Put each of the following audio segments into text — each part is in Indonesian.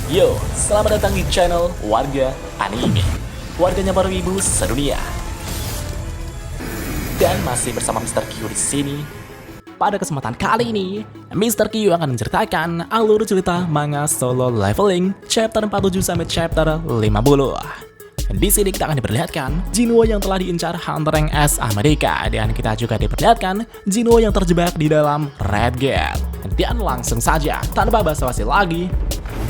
Yo, selamat datang di channel Warga Anime, warganya para wibu sedunia. Dan masih bersama Mr. Q di sini. Pada kesempatan kali ini, Mr. Q akan menceritakan alur cerita manga Solo Leveling chapter 47 sampai chapter 50. Di sini kita akan diperlihatkan Jinwo yang telah diincar Hunter Rank S Amerika, dan kita juga diperlihatkan Jinwo yang terjebak di dalam Red Gate. Dan langsung saja, tanpa basa-basi lagi,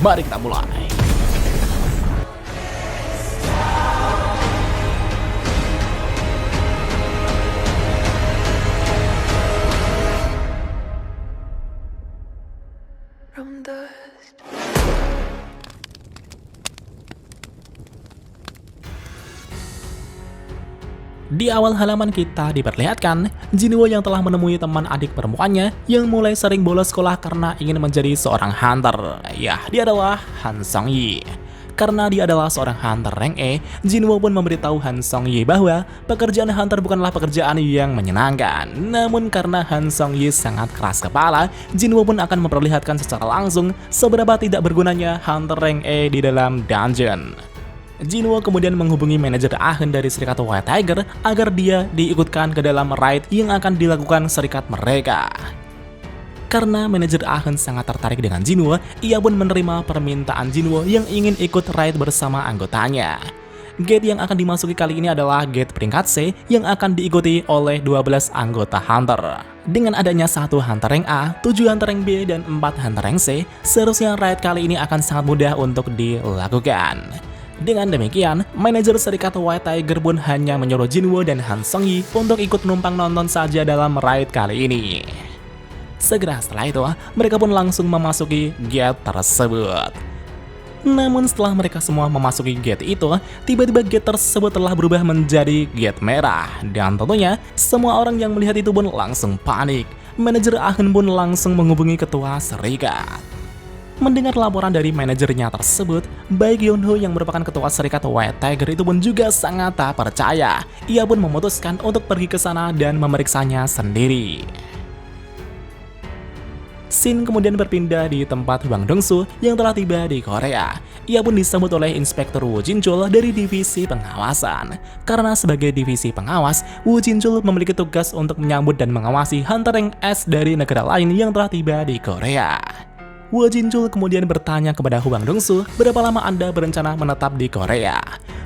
mari kita mulai. From dust. Di awal halaman kita diperlihatkan Jinwo yang telah menemui teman adik perempuannya yang mulai sering bolos sekolah karena ingin menjadi seorang hunter. Ya, dia adalah Han Song-yi. Karena dia adalah seorang hunter rank E, Jinwo pun memberitahu Han Song-yi bahwa pekerjaan hunter bukanlah pekerjaan yang menyenangkan. Namun karena Han Song-yi sangat keras kepala, Jinwo pun akan memperlihatkan secara langsung seberapa tidak bergunanya hunter rank E di dalam dungeon. Jinwo kemudian menghubungi manajer Ahn dari Serikat White Tiger agar dia diikutkan ke dalam raid yang akan dilakukan serikat mereka. Karena manajer Ahn sangat tertarik dengan Jinwo, ia pun menerima permintaan Jinwo yang ingin ikut raid bersama anggotanya. Gate yang akan dimasuki kali ini adalah gate peringkat C yang akan diikuti oleh 12 anggota hunter. Dengan adanya 1 hunter rank A, 7 hunter rank B, dan 4 hunter rank C, seharusnya raid kali ini akan sangat mudah untuk dilakukan. Dengan demikian, manajer Serikat White Tiger pun hanya menyuruh Jinwo dan Han Song-yi untuk ikut numpang nonton saja dalam raid kali ini. Segera setelah itu, mereka pun langsung memasuki gate tersebut. Namun setelah mereka semua memasuki gate itu, tiba-tiba gate tersebut telah berubah menjadi gate merah. Dan tentunya, semua orang yang melihat itu pun langsung panik. Manajer Ahn pun langsung menghubungi ketua serikat. Mendengar laporan dari manajernya tersebut, Baek Yeon-ho yang merupakan ketua Serikat White Tiger itu pun juga sangat tak percaya. Ia pun memutuskan untuk pergi ke sana dan memeriksanya sendiri. Scene kemudian berpindah di tempat Hwang Dong-soo yang telah tiba di Korea. Ia pun disambut oleh Inspektur Woo Jin-chul dari divisi pengawasan. Karena sebagai divisi pengawas, Woo Jin-chul memiliki tugas untuk menyambut dan mengawasi hunter rank S dari negara lain yang telah tiba di Korea. Woo Jin-chul kemudian bertanya kepada Hwang Dong-soo, berapa lama Anda berencana menetap di Korea?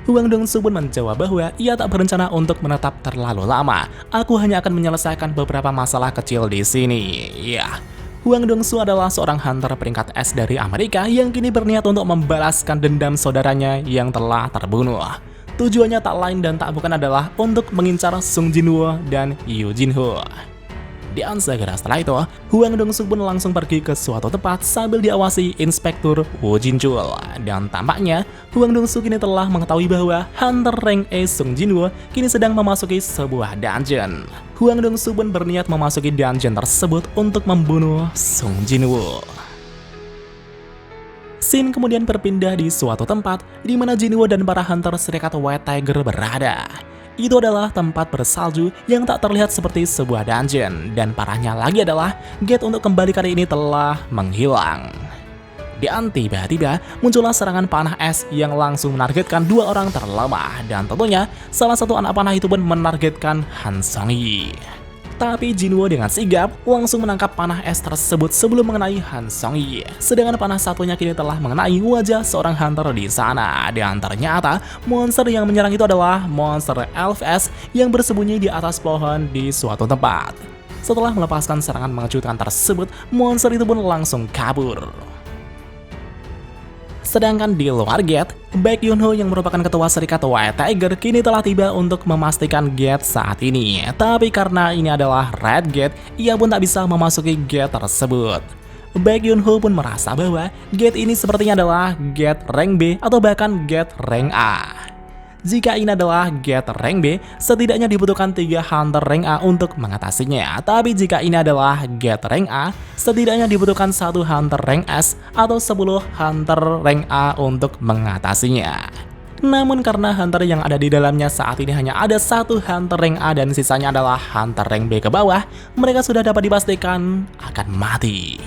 Hwang Dong-soo pun menjawab bahwa ia tak berencana untuk menetap terlalu lama. Aku hanya akan menyelesaikan beberapa masalah kecil di sini. Ya, Hwang Dong-soo adalah seorang hunter peringkat S dari Amerika yang kini berniat untuk membalaskan dendam saudaranya yang telah terbunuh. Tujuannya tak lain dan tak bukan adalah untuk mengincar Sung Jinwoo dan Yoo Jin-ho. Dan segera setelah itu, Hwang Dong-soo pun langsung pergi ke suatu tempat sambil diawasi Inspektur Woo Jin-chul. Dan tampaknya, Hwang Dong-soo kini telah mengetahui bahwa Hunter Rank E Sung Jinwoo kini sedang memasuki sebuah dungeon. Hwang Dong-soo pun berniat memasuki dungeon tersebut untuk membunuh Sung Jinwoo. Scene kemudian berpindah di suatu tempat di mana Jinwoo dan para hunter Serikat White Tiger berada. Itu adalah tempat bersalju yang tak terlihat seperti sebuah dungeon, dan parahnya lagi adalah gate untuk kembali kali ini telah menghilang. Dan tiba-tiba muncullah serangan panah es yang langsung menargetkan 2 orang terlemah, dan tentunya salah satu anak panah itu pun menargetkan Han Song-yi. Tapi Jinwoo dengan sigap langsung menangkap panah es tersebut sebelum mengenai Han Song-yi. Sedangkan panah satunya kini telah mengenai wajah seorang hunter di sana. Dan ternyata monster yang menyerang itu adalah monster Elf S yang bersembunyi di atas pohon di suatu tempat. Setelah melepaskan serangan mengejutkan tersebut, monster itu pun langsung kabur. Sedangkan di luar gate, Baek Yeon-ho yang merupakan ketua Serikat White Tiger kini telah tiba untuk memastikan gate saat ini. Tapi karena ini adalah Red Gate, ia pun tak bisa memasuki gate tersebut. Baek Yeon-ho pun merasa bahwa gate ini sepertinya adalah gate rank B atau bahkan gate rank A. Jika ini adalah gate rank B, setidaknya dibutuhkan 3 hunter rank A untuk mengatasinya. Tapi jika ini adalah gate rank A, setidaknya dibutuhkan 1 hunter rank S atau 10 hunter rank A untuk mengatasinya. Namun karena hunter yang ada di dalamnya saat ini hanya ada 1 hunter rank A dan sisanya adalah hunter rank B ke bawah, mereka sudah dapat dipastikan akan mati.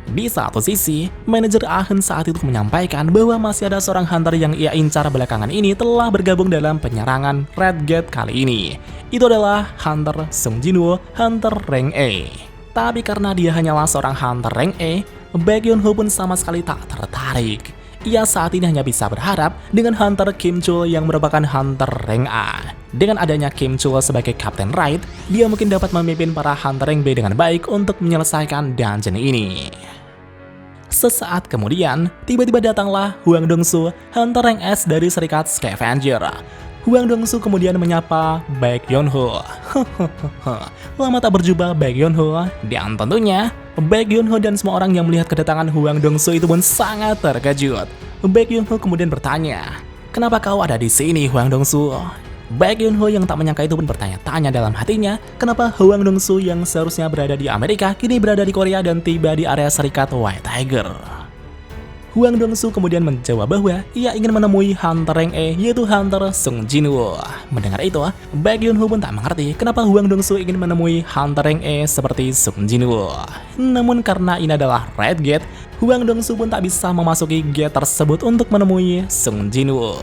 Di satu sisi, manajer Ahn saat itu menyampaikan bahwa masih ada seorang hunter yang ia incar belakangan ini telah bergabung dalam penyerangan Red Gate kali ini. Itu adalah Hunter Sung Jinwoo, Hunter Rank A. Tapi karena dia hanyalah seorang Hunter Rank A, Baek Yoon Ho pun sama sekali tak tertarik. Ia saat ini hanya bisa berharap dengan Hunter Kim Chul yang merupakan Hunter Rank A. Dengan adanya Kim Chul sebagai Captain Right, dia mungkin dapat memimpin para Hunter Rank B dengan baik untuk menyelesaikan dungeon ini. Sesaat kemudian, tiba-tiba datanglah Hwang Dong-soo, Hunter Rank S dari Serikat Scavenger. Hwang Dong-soo kemudian menyapa Baek Yoon Ho. Lama tak berjumpa Baek Yoon Ho, dan tentunya Baek Yoon Ho dan semua orang yang melihat kedatangan Hwang Dong-soo itu pun sangat terkejut. Baek Yoon Ho kemudian bertanya, "Kenapa kau ada di sini, Hwang Dong-soo?" Baek Yoon Ho yang tak menyangka itu pun bertanya-tanya dalam hatinya, kenapa Hwang Dong-soo yang seharusnya berada di Amerika kini berada di Korea dan tiba di area Serikat White Tiger. Hwang Dong-soo kemudian menjawab bahwa ia ingin menemui Hunter Rank A, yaitu Hunter Sung Jinwoo. Mendengar itu, Baek Yoon Ho pun tak mengerti kenapa Hwang Dong-soo ingin menemui Hunter Rank A seperti Sung Jinwoo. Namun karena ini adalah Red Gate, Hwang Dong-soo pun tak bisa memasuki gate tersebut untuk menemui Sung Jinwoo.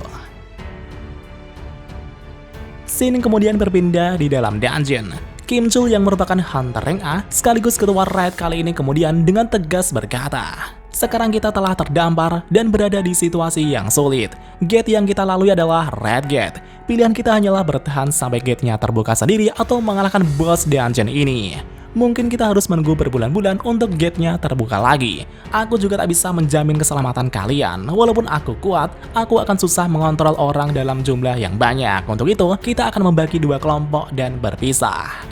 Scene kemudian berpindah di dalam dungeon. Kim Chul yang merupakan Hunter Rank A sekaligus ketua Raid kali ini kemudian dengan tegas berkata, "Sekarang kita telah terdampar dan berada di situasi yang sulit. Gate yang kita lalui adalah Red Gate. Pilihan kita hanyalah bertahan sampai gate-nya terbuka sendiri atau mengalahkan boss dungeon ini. Mungkin kita harus menunggu berbulan-bulan untuk gate-nya terbuka lagi. Aku juga tak bisa menjamin keselamatan kalian. Walaupun aku kuat, aku akan susah mengontrol orang dalam jumlah yang banyak. Untuk itu, kita akan membagi dua kelompok dan berpisah."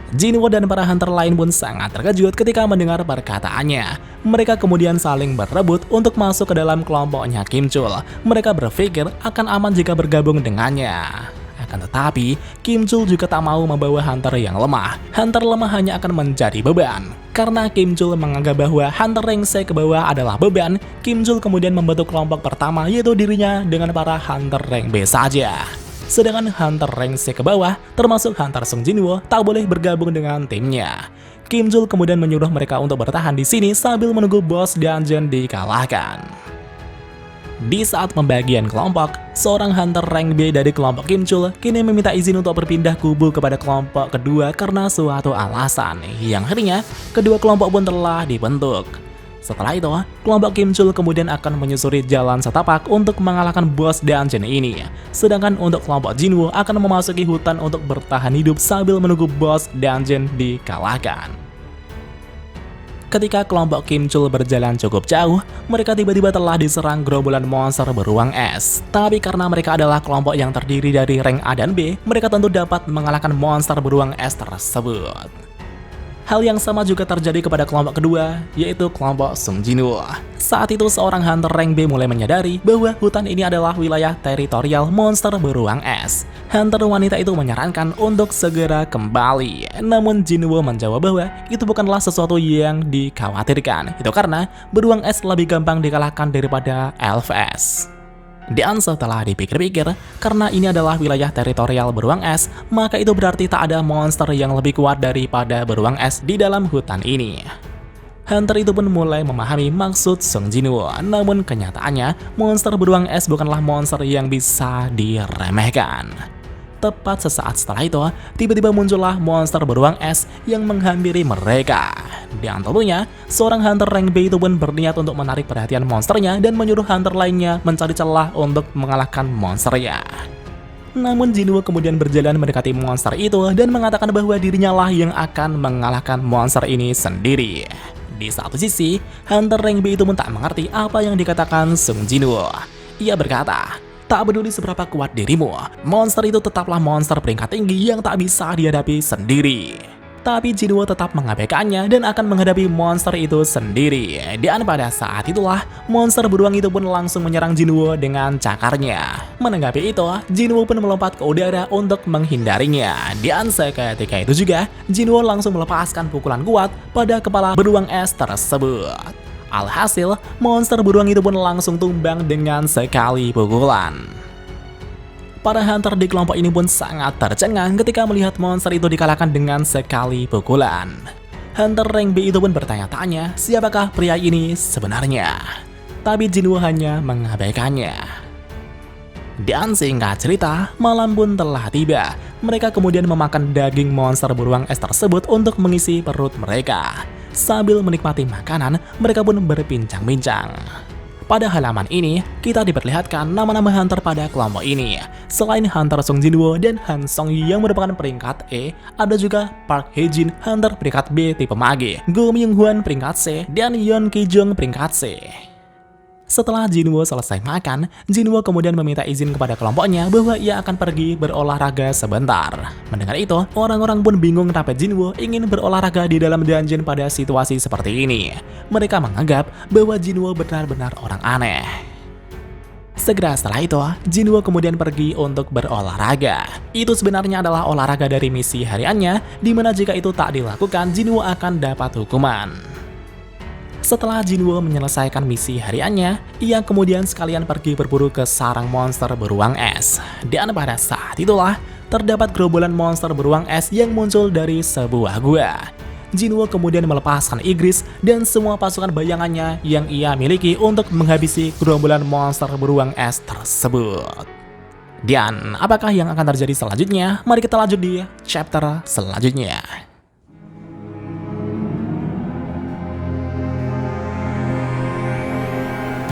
Jinwoo dan para hunter lain pun sangat terkejut ketika mendengar perkataannya. Mereka kemudian saling berebut untuk masuk ke dalam kelompoknya Kim Chul. Mereka berpikir akan aman jika bergabung dengannya. Akan tetapi, Kim Chul juga tak mau membawa hunter yang lemah. Hunter lemah hanya akan menjadi beban. Karena Kim Chul menganggap bahwa hunter rank C ke bawah adalah beban, Kim Chul kemudian membentuk kelompok pertama yaitu dirinya dengan para hunter rank B saja. Sedangkan hunter rank C ke bawah, termasuk Hunter Sung Jinwoo, tak boleh bergabung dengan timnya. Kim Chul kemudian menyuruh mereka untuk bertahan di sini sambil menunggu boss dungeon dikalahkan. Di saat pembagian kelompok, seorang hunter rank B dari kelompok Kim Chul kini meminta izin untuk berpindah kubu kepada kelompok kedua karena suatu alasan. Yang akhirnya, kedua kelompok pun telah dibentuk. Setelah itu, kelompok Kim Chul kemudian akan menyusuri jalan setapak untuk mengalahkan boss dungeon ini. Sedangkan untuk kelompok Jinwoo akan memasuki hutan untuk bertahan hidup sambil menunggu boss dungeon dikalahkan. Ketika kelompok Kim Chul berjalan cukup jauh, mereka tiba-tiba telah diserang gerombolan monster beruang es. Tapi karena mereka adalah kelompok yang terdiri dari rank A dan B, mereka tentu dapat mengalahkan monster beruang es tersebut. Hal yang sama juga terjadi kepada kelompok kedua, yaitu kelompok Sung Jinwoo. Saat itu seorang hunter rank B mulai menyadari bahwa hutan ini adalah wilayah teritorial monster beruang es. Hunter wanita itu menyarankan untuk segera kembali. Namun Jinwoo menjawab bahwa itu bukanlah sesuatu yang dikhawatirkan. Itu karena beruang es lebih gampang dikalahkan daripada elf es. Dan setelah dipikir-pikir, karena ini adalah wilayah teritorial beruang es, maka itu berarti tak ada monster yang lebih kuat daripada beruang es di dalam hutan ini. Hunter itu pun mulai memahami maksud Sung Jinwoo, namun kenyataannya monster beruang es bukanlah monster yang bisa diremehkan. Tepat sesaat setelah itu, tiba-tiba muncullah monster beruang es yang menghampiri mereka. Dan tentunya, seorang hunter rank B itu pun berniat untuk menarik perhatian monsternya dan menyuruh hunter lainnya mencari celah untuk mengalahkan monsternya. Namun Jinwoo kemudian berjalan mendekati monster itu dan mengatakan bahwa dirinya lah yang akan mengalahkan monster ini sendiri. Di satu sisi, hunter rank B itu pun tak mengerti apa yang dikatakan Sung Jinwoo. Ia berkata, "Tak peduli seberapa kuat dirimu, monster itu tetaplah monster peringkat tinggi yang tak bisa dihadapi sendiri." Tapi Jinwoo tetap mengabaikannya dan akan menghadapi monster itu sendiri. Dan pada saat itulah, monster beruang itu pun langsung menyerang Jinwoo dengan cakarnya. Menanggapi itu, Jinwoo pun melompat ke udara untuk menghindarinya. Dan seketika itu juga, Jinwoo langsung melepaskan pukulan kuat pada kepala beruang es tersebut. Alhasil, monster beruang itu pun langsung tumbang dengan sekali pukulan. Para hunter di kelompok ini pun sangat tercengang ketika melihat monster itu dikalahkan dengan sekali pukulan. Hunter rank B itu pun bertanya-tanya siapakah pria ini sebenarnya. Tapi Jinwoo hanya mengabaikannya. Dan singkat cerita, malam pun telah tiba. Mereka kemudian memakan daging monster beruang es tersebut untuk mengisi perut mereka. Sambil menikmati makanan, mereka pun berbincang-bincang. Pada halaman ini, kita diperlihatkan nama-nama hunter pada kelompok ini. Selain Hunter Sung Jinwoo dan Han Song Yi yang merupakan peringkat E, ada juga Park Hae Jin, hunter peringkat B tipe mage, Go Myung Hwan peringkat C, dan Yeon Ki Jung peringkat C. Setelah Jinwoo selesai makan, Jinwoo kemudian meminta izin kepada kelompoknya bahwa ia akan pergi berolahraga sebentar. Mendengar itu, orang-orang pun bingung kenapa Jinwoo ingin berolahraga di dalam dungeon pada situasi seperti ini. Mereka menganggap bahwa Jinwoo benar-benar orang aneh. Segera setelah itu, Jinwoo kemudian pergi untuk berolahraga. Itu sebenarnya adalah olahraga dari misi hariannya, di mana jika itu tak dilakukan, Jinwoo akan dapat hukuman. Setelah Jinwoo menyelesaikan misi hariannya, ia kemudian sekalian pergi berburu ke sarang monster beruang es. Dan pada saat itulah, terdapat gerombolan monster beruang es yang muncul dari sebuah gua. Jinwoo kemudian melepaskan Igris dan semua pasukan bayangannya yang ia miliki untuk menghabisi gerombolan monster beruang es tersebut. Dan apakah yang akan terjadi selanjutnya? Mari kita lanjut di chapter selanjutnya.